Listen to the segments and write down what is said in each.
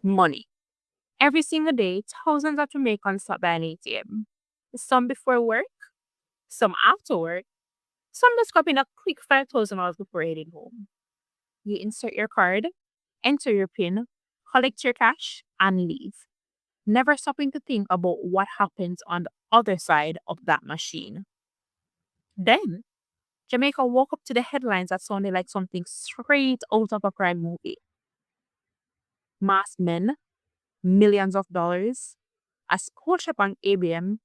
Money. Every single day, thousands of Jamaicans stop by an ATM. Some before work, some after work, some just copying a quick $5,000 before heading home. You insert your card, enter your PIN, collect your cash, and leave. Never stopping to think about what happens on the other side of that machine. Then, Jamaica woke up to the headlines that sounded like something straight out of a crime movie. Masked men, millions of dollars, a Scotiabank ABM,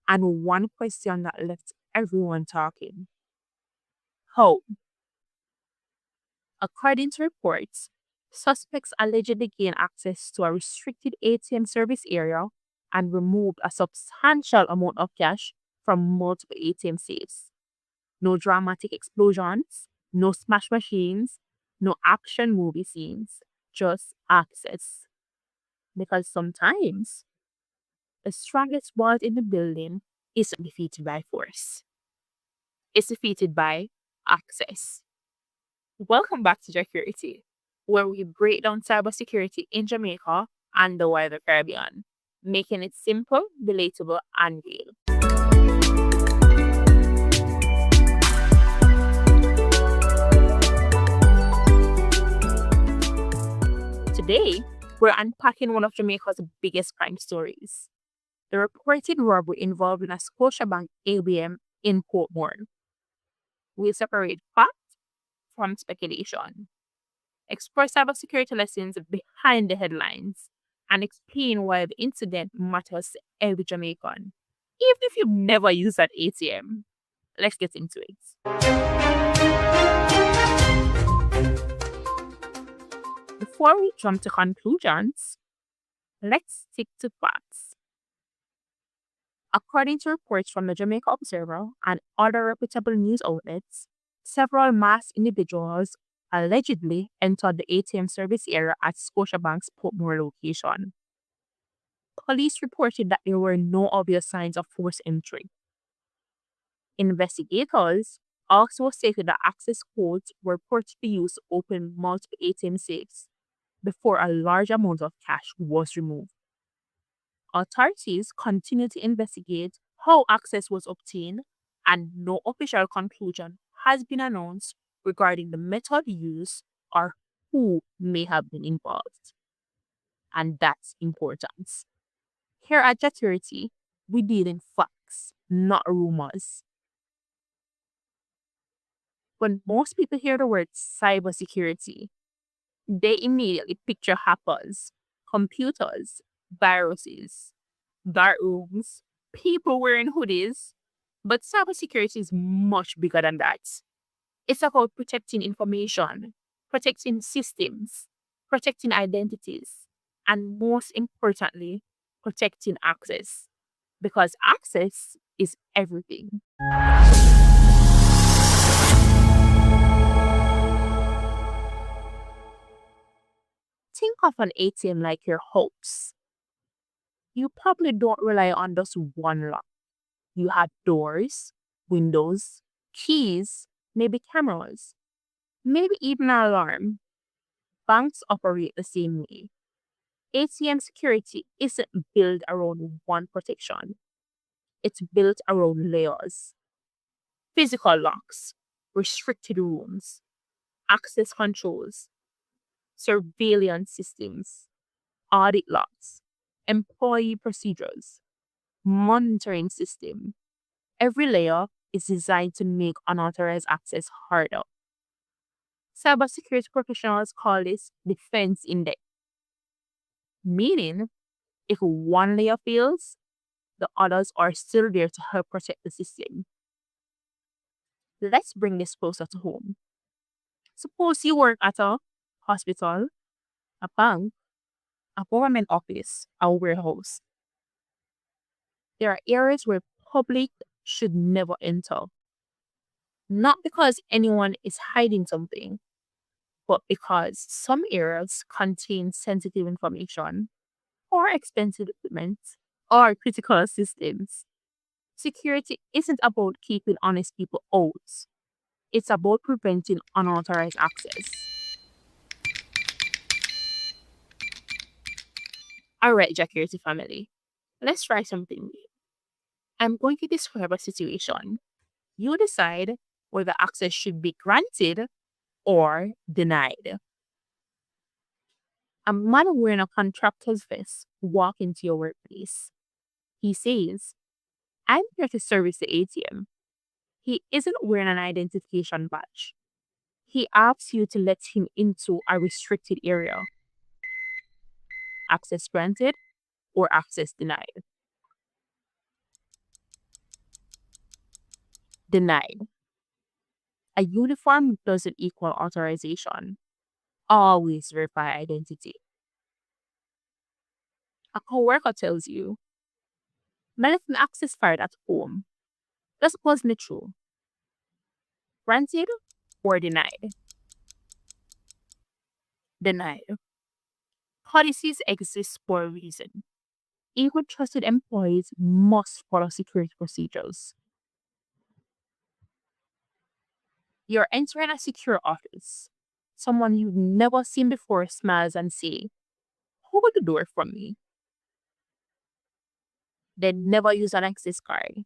and one question that left everyone talking. How? According to reports, suspects allegedly gained access to a restricted ATM service area and removed a substantial amount of cash from multiple ATM safes. No dramatic explosions, no smash machines, no action movie scenes, just access. Because sometimes the strongest word in the building isn't defeated by force. It's defeated by access. Welcome back to JaCurity, where we break down cybersecurity in Jamaica and the wider Caribbean, making it simple, relatable, and real. Today, we're unpacking one of Jamaica's biggest crime stories, the reported robbery involving a Scotiabank ABM in Portmore. We'll separate fact from speculation, explore cybersecurity lessons behind the headlines, and explain why the incident matters to every Jamaican, even if you've never used that ATM. Let's get into it. Before we jump to conclusions, let's stick to facts. According to reports from the Jamaica Observer and other reputable news outlets, several masked individuals allegedly entered the ATM service area at Scotiabank's Portmore location. Police reported that there were no obvious signs of forced entry. Investigators also stated that access codes were reportedly used to open multiple ATM safes before a large amount of cash was removed. Authorities continue to investigate how access was obtained, and no official conclusion has been announced regarding the method used or who may have been involved. And that's important. Here at JaCurity, we deal in facts, not rumors. When most people hear the word cybersecurity, they immediately picture hackers, computers, viruses, dark rooms, people wearing hoodies. But cybersecurity is much bigger than that. It's about protecting information, protecting systems, protecting identities, and most importantly, protecting access. Because access is everything. Think of an ATM like your house. You probably don't rely on just one lock. You have doors, windows, keys, maybe cameras, maybe even an alarm. Banks operate the same way. ATM security isn't built around one protection. It's built around layers. Physical locks, restricted rooms, access controls, surveillance systems, audit logs, employee procedures, monitoring system. Every layer is designed to make unauthorized access harder. Cybersecurity professionals call this defense in depth, meaning if one layer fails, the others are still there to help protect the system. Let's bring this closer to home. Suppose you work at a hospital, a bank, a government office, a warehouse. There are areas where public should never enter. Not because anyone is hiding something, but because some areas contain sensitive information, or expensive equipment, or critical systems. Security isn't about keeping honest people out. It's about preventing unauthorized access. Alright, JaCurity family, let's try something new. I'm going to describe a situation. You decide whether access should be granted or denied. A man wearing a contractor's vest walks into your workplace. He says, I'm here to service the ATM. He isn't wearing an identification badge. He asks you to let him into a restricted area. Access granted or access denied? Denied. A uniform doesn't equal authorization. Always verify identity. A coworker tells you, "My left my access card at home." This wasn't true. Granted or denied? Denied. Policies exist for a reason. Even trusted employees must follow security procedures. You're entering a secure office. Someone you've never seen before smiles and says, hold the door for me. They never use an access card.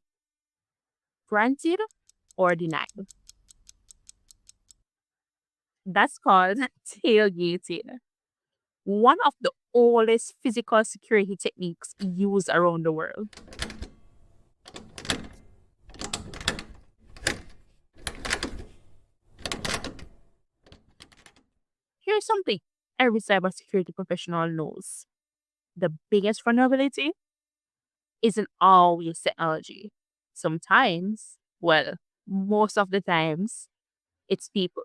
Granted or denied? That's called tailgating. One of the oldest physical security techniques used around the world. Here's something every cybersecurity professional knows. The biggest vulnerability isn't always technology. Sometimes, well, most of the times, it's people.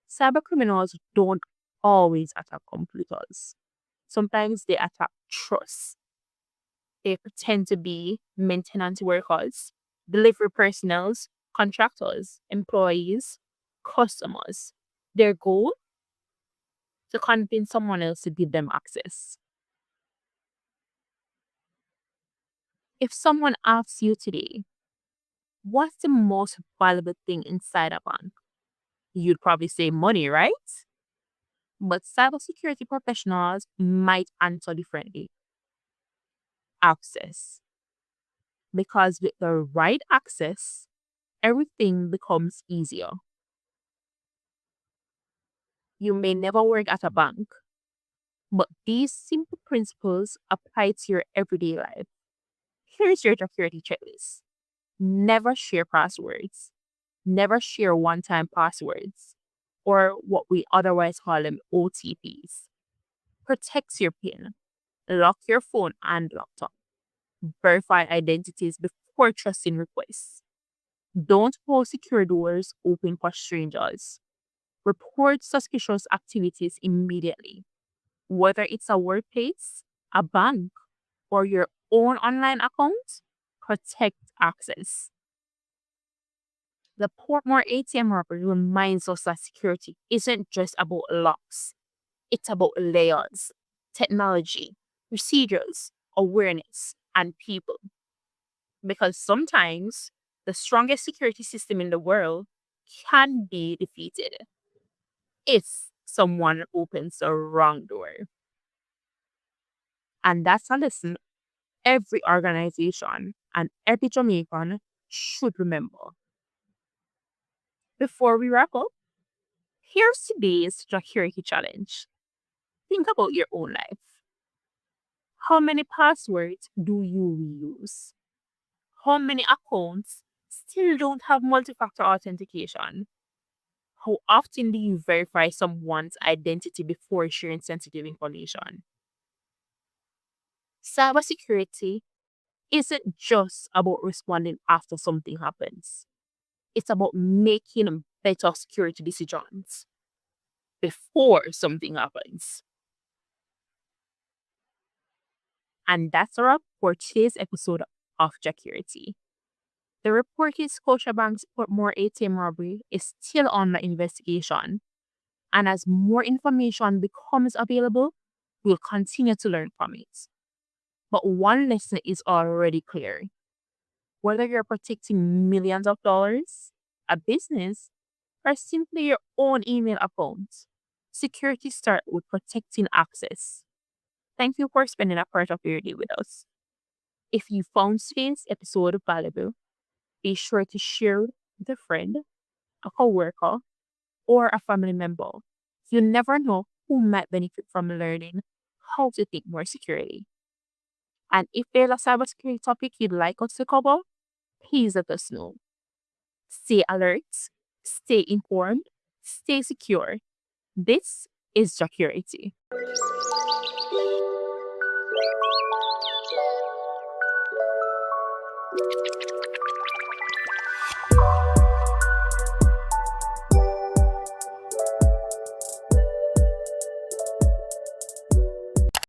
Cybercriminals don't always attack computers. Sometimes they attack trust. They pretend to be maintenance workers, delivery personnel, contractors, employees, customers. Their goal? To convince someone else to give them access. If someone asks you today, what's the most valuable thing inside a bank? You'd probably say money, right? But cybersecurity professionals might answer differently. Access. Because with the right access, everything becomes easier. You may never work at a bank, but these simple principles apply to your everyday life. Here's your JaCurity checklist. Never share passwords. Never share one-time passwords, or what we otherwise call them OTPs. Protect your PIN. Lock your phone and laptop. Verify identities before trusting requests. Don't hold secure doors open for strangers. Report suspicious activities immediately. Whether it's a workplace, a bank, or your own online account, protect access. The Portmore ATM robbery reminds us that security isn't just about locks. It's about layers, technology, procedures, awareness, and people. Because sometimes the strongest security system in the world can be defeated if someone opens the wrong door. And that's a lesson every organization and every Jamaican should remember. Before we wrap up, here's today's JaCurity challenge. Think about your own life. How many passwords do you reuse? How many accounts still don't have multi-factor authentication? How often do you verify someone's identity before sharing sensitive information? Cybersecurity isn't just about responding after something happens. It's about making better security decisions before something happens. And that's a wrap for today's episode of JaCurity. The reported Scotiabank's Portmore ATM robbery is still under investigation, and as more information becomes available, we'll continue to learn from it. But one lesson is already clear. Whether you're protecting millions of dollars, a business, or simply your own email account, security starts with protecting access. Thank you for spending a part of your day with us. If you found today's episode valuable, be sure to share with a friend, a coworker, or a family member. You never know who might benefit from learning how to think more securely. And if there's a cybersecurity topic you'd like us to cover, please let us know. Stay alert, stay informed, stay secure. This is JaCurity.